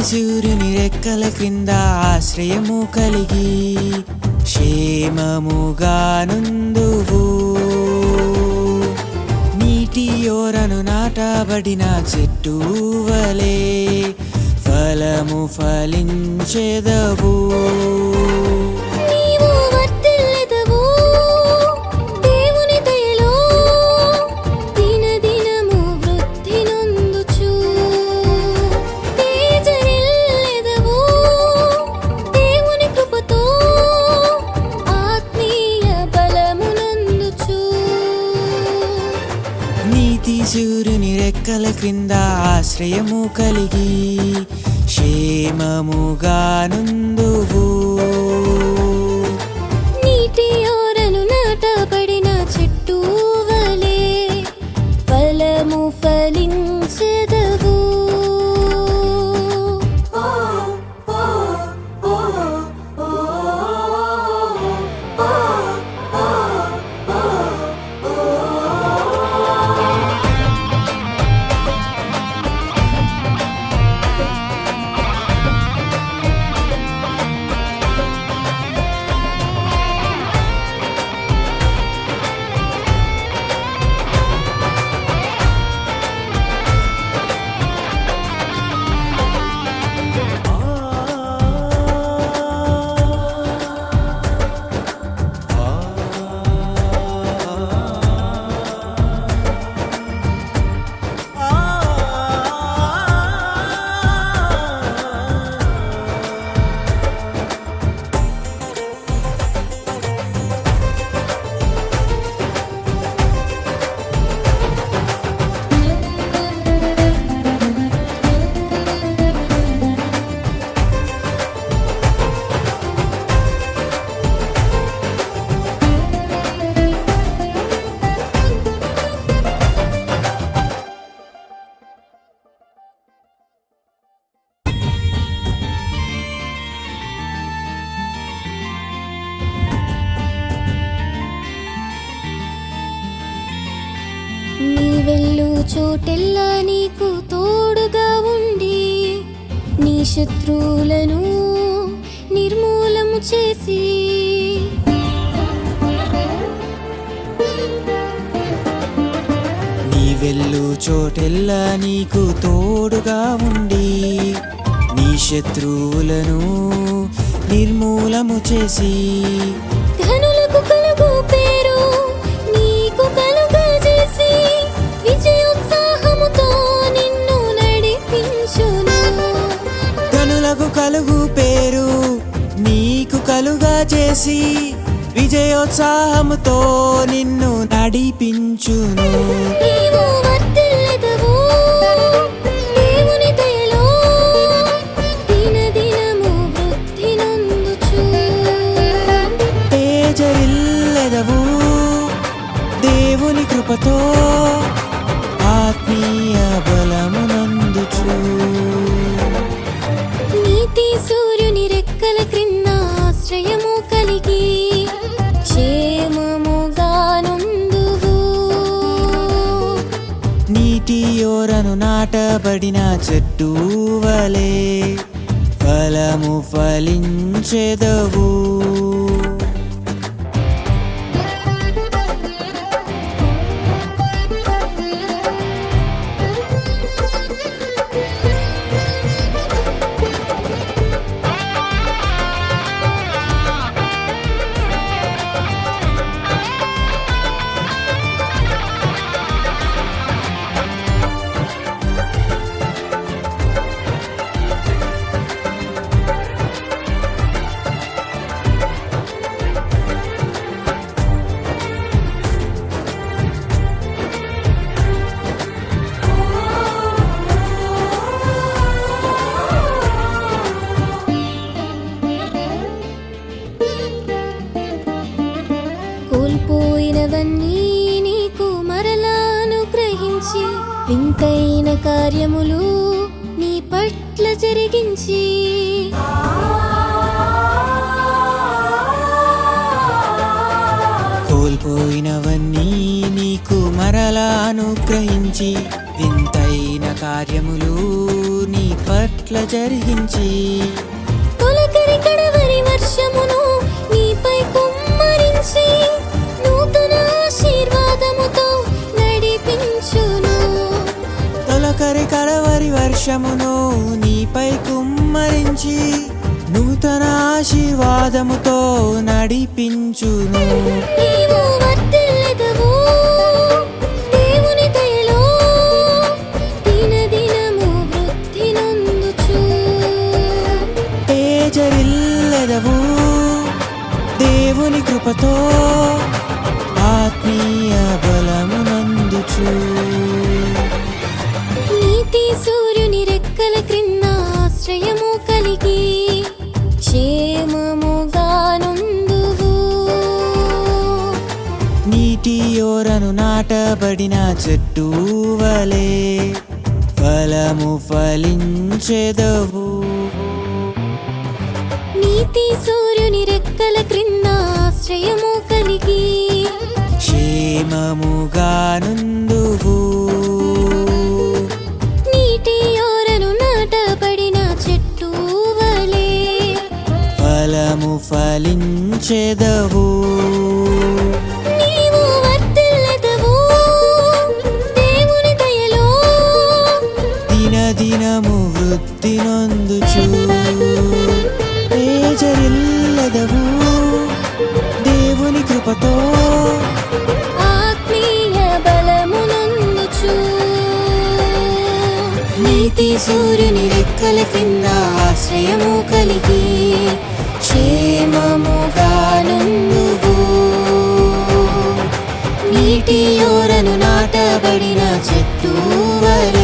సూర్యుని రెక్కల క్రింద ఆశ్రయము కలిగి క్షేమముగా నుందువు. నీటి ఓరను నాటబడిన చెట్టు వలె ఫలము ఫలించెదవు. సూర్యుని రెక్కల క్రింద ఆశ్రయము కలిగి క్షేమముగా నుందువు. నీటి ఓరను నాటబడిన చెట్టు వలె ఫలము ఫలించెదవు. నీ వెళ్ళు చోటెల్లా నీకు తోడుగా ఉండి నీ శత్రువులను నిర్మూలము చేసి నీ వెళ్ళు చోటెల్లా నీకు తోడుగా ఉండి నీ శత్రువులను నిర్మూలము చేసి ఘనులకు కలుగు పేరు నీకు కలుగా చేసి విజయోత్సాహముతో నిన్ను నడిపించును. ఘనులకు కలుగు పేరు నీకు కలుగా చేసి విజయోత్సాహముతో నిన్ను నడిపించును. నీవు వర్ధిల్లెదవు దేవుని దయలో దినదినము వృద్ధి నొందుచు. తేజరిల్లెదవు దేవుని కృపతో ఆత్మీయ బలమునందుచు. నీతి సూర్యుని రెక్కల క్రింద ఆశ్రయము కలిగి క్షేమముగా నుందువు. నీటి ఓరను నాటబడిన చెట్టు వలె ఫలము ఫలించెదవు. కోల్పోయినవన్నీ నీకు మరలా అనుగ్రహించి వింతైన కార్యములు నీ పట్ల జరిగించి కోల్పోయినవన్నీ నీకు మరలా అనుగ్రహించి వింతైన కార్యములు నీ పట్ల పట్ల జరిగించి తొలకరి కడవరి వర్షమును నీపై కుమ్మరించి నూతన ఆశీర్వాదముతో నడిపించును. తొలకరి కడవరి వర్షమును నీపై కుమ్మరించి నూతన ఆశీర్వాదముతో నడిపించును. నీవు వర్ధిల్లెదవు దేవుని దయలో దినదినము వృద్ధి నొందుచు. తేజరిల్లెదవు దేవుని కృపతో ఆత్మీయ బలమునందుచు. నీతి సూర్యుని రెక్కల క్రింద ఆశ్రయము కలిగి క్షేమముగా నుందువు. నీటి ఓరను నాటబడిన చెట్టు వలె ఫలము ఫలించెదవు. నీతి సూర్యుని రెక్కల క్రింద ఆశ్రయము కలిగి క్షేమముగా నుందువు. నీటి ఓరను నాటబడిన చెట్టు వలె ఫలము ఫలించెదవు. నీవు వర్ధిల్లెదవు దేవుని దయలో దినదినము వృద్ధి నొందుచు. తేజరిల్లెదవు దేవుని కృపతో ఆత్మీయ బలమునందుచు. నీతి సూర్యుని రెక్కల కింద ఆశ్రయము కలిగి క్షేమముగా నుందువు. నీటి ఓరను నాటబడిన చెట్టు వలె